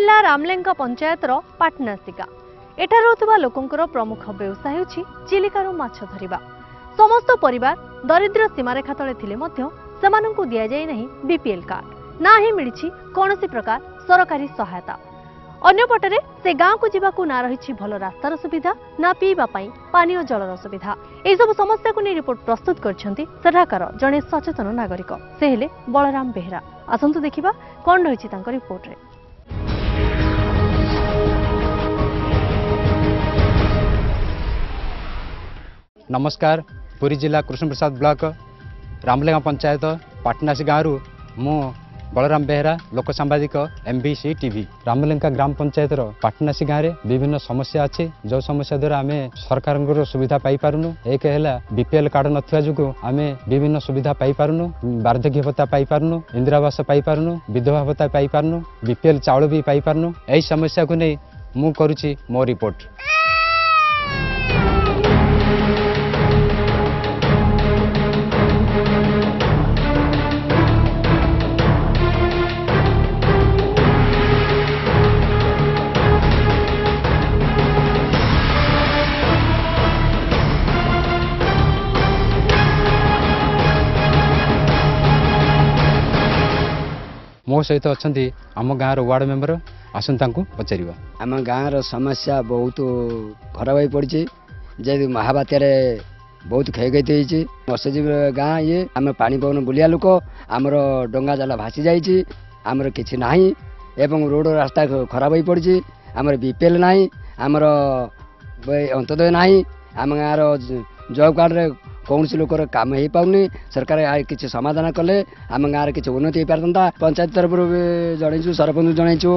जिला रामलेंगा पंचायत पाटनासिका एठार होतबा लोकंकर प्रमुख व्यवसाय होछि चिलिकारु माछ धरिबा। समस्त परिवार दरिद्र सीमारेखा तले थिले मध्य सेमानंकु दिया जाय नहीं बीपीएल कार्ड ना ही मिलिछि कोनोसी प्रकार सरकारी सहायता। अन्यपटरे से गाँव को जीवाकू ना रही भल रास्तार सुविधा ना पीवा पानीय जलर सुविधा। यह सब समस्या को नहीं रिपोर्ट प्रस्तुत करछंती सेठाकार जड़े सचेतन नागरिक से हेले बलराम बेहरा। आसंतु देखिबा कोन रहिछि तांकर रिपोर्ट रे। नमस्कार, पुरी जिला कृष्ण प्रसाद ब्लॉक रामलेंगा पंचायत पाटनासी गाँव मु बलराम बेहरा लोक सांबादिक एमबीसी टीवी। रामलेंगा ग्राम पंचायत पाटनासी गाँव में विभिन्न समस्या अच्छी जो समस्या द्वारा आम सरकार सुविधा पाई पारुनु। एक है बीपीएल कार्ड नथिबा जुगु आमे विभिन्न सुविधा पाई पारुनु, वार्धक्य भत्ता पाई पारुनु, इंदिरा आवास पाई पारुनु, विधवा भत्ता पाई पारुनु, बीपीएल चाउल भी पाई पारुनु। एही समस्या को नहीं मु करूची मो रिपोर्ट। मो सहित अच्छा आम गाँव वार्ड मेंबर आसता पचार। आम गाँव समस्या बहुत खराब हो पड़ी जे महाबात्यार बहुत क्षयक्षति होती। मत्स्यजीवी गाँ ये आम पानी पवन बुलिया लोक आमर डंगा जाला भासी जाइए, आमर किसी ना एवं रोड रास्ता खराब हो पड़ी। आमर बीपीएल ना, आमर अंत्योदय ना, आम गाँव जॉब कार्ड रे कौन सी लोकर काम हो पाऊनी। सरकार किसी समाधान कले आम गाँव किसी उन्नति हो पारता। पंचायत तरफ जनईचु, सरपंच जनईचु,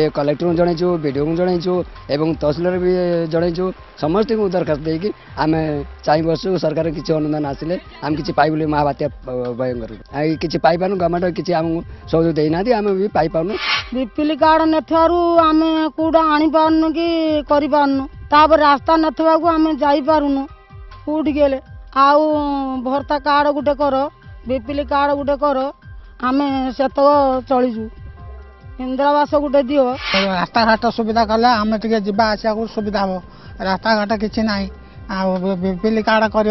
कलेक्टर जनईचु, बीडीओ जनईचु एवं तहसिलदार भी जनईचु। समस्त को दरखास्त देकी आम चाह बसु सरकार किसी अनुदान आसिले आम किसी पाइबुले महाबात्या भयंकर किसी पाइपारु। गवर्नमेंट किसी आमको सहयोग देना आम भी पाइपारु। बीपीएल कार्ड नथारू आम कूड़ा आनी पारनु कि करि पारनु। तापर रास्ता नथबाकू आम जाई पारुनु कूटी गेले आउ भर्ता कार्ड गुटे कर, बीपीएल कार्ड गुटे कर, आम से चलीजु। इंदिरा आवास गुटे दियो। रास्ता घाट सुविधा कले आम टे जा आसा सुविधा हम। रास्ता घाट किसी ना बीपीएल कार्ड कर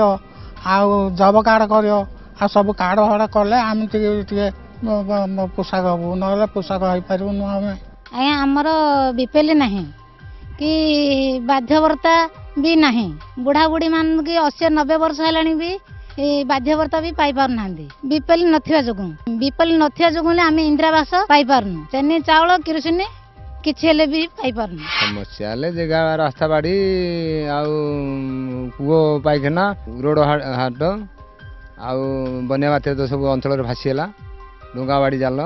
जब कार्ड कर सब कार्ड फाड़ कले आम टे पोशाक हबू ना पोशाक हो पारू आम। आज्ञा आमर बीपीएल ना कि बाध्यवर्ता भी नहीं। बुढ़ा बुढ़ी मान की 80-90 वर्ष है भी बाध्यवर्ता भी पाई पार ना। बीपीएल नथिया जोगु बीपीएल नथिया जोगु आम इंदिरा आवास पाई पारनु। चेनी चाउल किरोसिन किसी भी पाई पारनु। समस्या जगह रास्ता बाड़ी कूओ पाइखाना रोड हाट बनिया बात्या तो सब अंचल भासीगला। डुंगा बाड़ी जाल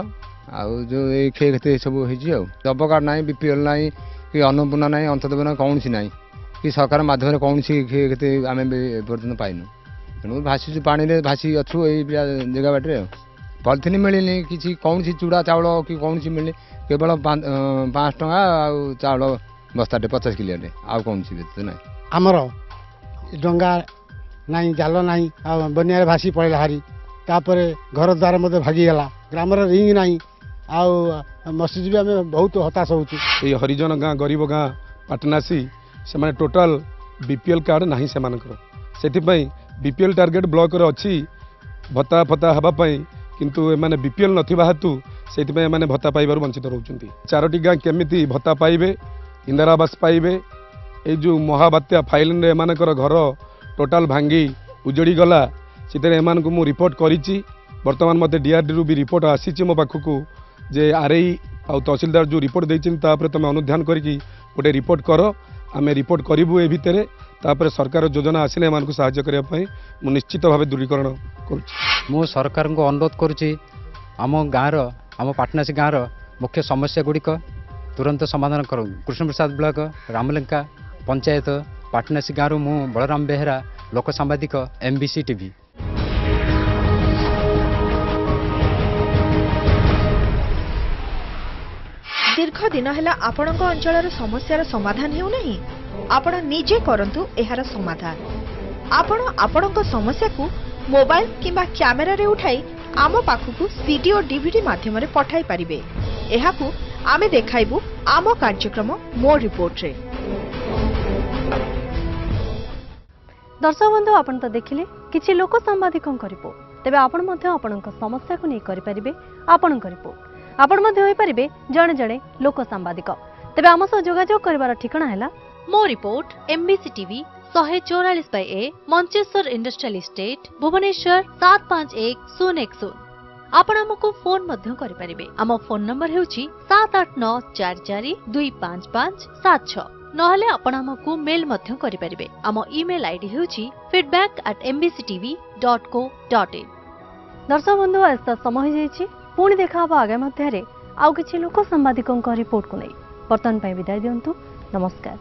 जो क्षयक्षति सब हो जब कार्ड ना, बीपीएल ना, कि अन्नपूर्णा ना, अंतोदय कौन सी ना, कि सरकार माध्यम कौन सी क्षयक्षति आम पर्यटन पाइनु। तेणु भाषी पानी में भाषी अच्छु यही जगह बाटे। पॉलिथिन मिलनी किसी कौन सी चूड़ा चाउल कि कौन सी मिलनी केवल 5 टंका चाउल बस्ताटे 50 किलो आउ कौन सी ना। आमर डंगा ना, जाल ना, बनिया भासी पड़ेगा हारी। तापर घर द्वार मत भागीगला। ग्राम रिंग ना मत्स्यजीवी आम बहुत हताश हो। हरिजन गाँ गरीब गाँ पाटनासी से माने टोटाल बीपीएल कार्ड नहीं से बीपीएल टार्गेट ब्लॉक अच्छी भत्ता फत्ता हाँपाई किंतु एमाने बीपीएल नथिबा हेतु से भत्ता पाइबार वंचित रोचंती। 4टी गाँ केमिति भत्ता पाइबे, इंदिरा आवास पाइबे। ये जो महाबात्या फाइलिन एमानकर घर टोटाल भांगी उजड़ी गला से एमानकु मु रिपोर्ट करिछि। वर्तमान मते डीआरडी रु भी रिपोर्ट आसीछि मो पाखकु जे आरआई आ तहसीलदार जो रिपोर्ट देइछिन तापर तमे अनुध्यान करिकि गोटे रिपोर्ट कर। आम रिपोर्ट करूँ ए भितर तापर सरकार योजना आसिले एमानकु सहाय्य करिया पई मु निश्चित भाव दूरीकरण करुछि। मु सरकार को अनुरोध करुछि आम गाँव आम पाटनासी गाँव मुख्य समस्या गुड़िक तुरंत समाधान करूँ। कृष्ण प्रसाद ब्लॉक रामलेंगा पंचायत पाटनासी गाँव मु बलराम बेहरा लोक सांबादिक एमबीसी टीवी। दीर्घ दिन है आपण अंचल समस्यार समाधान हो नहीं। आपण निजे करंतु एहार समाधान। आपण समस्या को मोबाइल किंबा कैमेरा रे उठाई आम पाखकु सीडी और डीवीडी माध्यम रे पठाई पारिबे। एहाकु आमे देखाइबु आम कार्यक्रम मो रिपोर्ट रे। दर्शक बंधु आपण तो देखिले किछि लोक सांबादिकों रिपोर्ट तेबे आपण मध्ये आपणक समस्या को नै करि परिबे आपणक रिपोर्ट आपण मध्ये होई परिबे जणे जणे लोक सांबादिक तेबे आम सह जोगाजोग करबार ठिकाना हैला मो report MBC TV 144/A Mancheswar industrial estate Bhubaneswar 751010 आपण हमको फोन मध्य करि परिबे आम फोन नंबर हेउची 7894425576 नहले आपण हमको मेल मध्य करि परिबे आम ईमेल आईडी हेउची feedback@mbctv.co.in। दर्शक बंधु आज समय हो जाइए पुणी देखा आगे मध्य आउ किछि लोक सांबादिकों रिपोर्ट को नहीं बर्तमान विदाय दिंतु नमस्कार।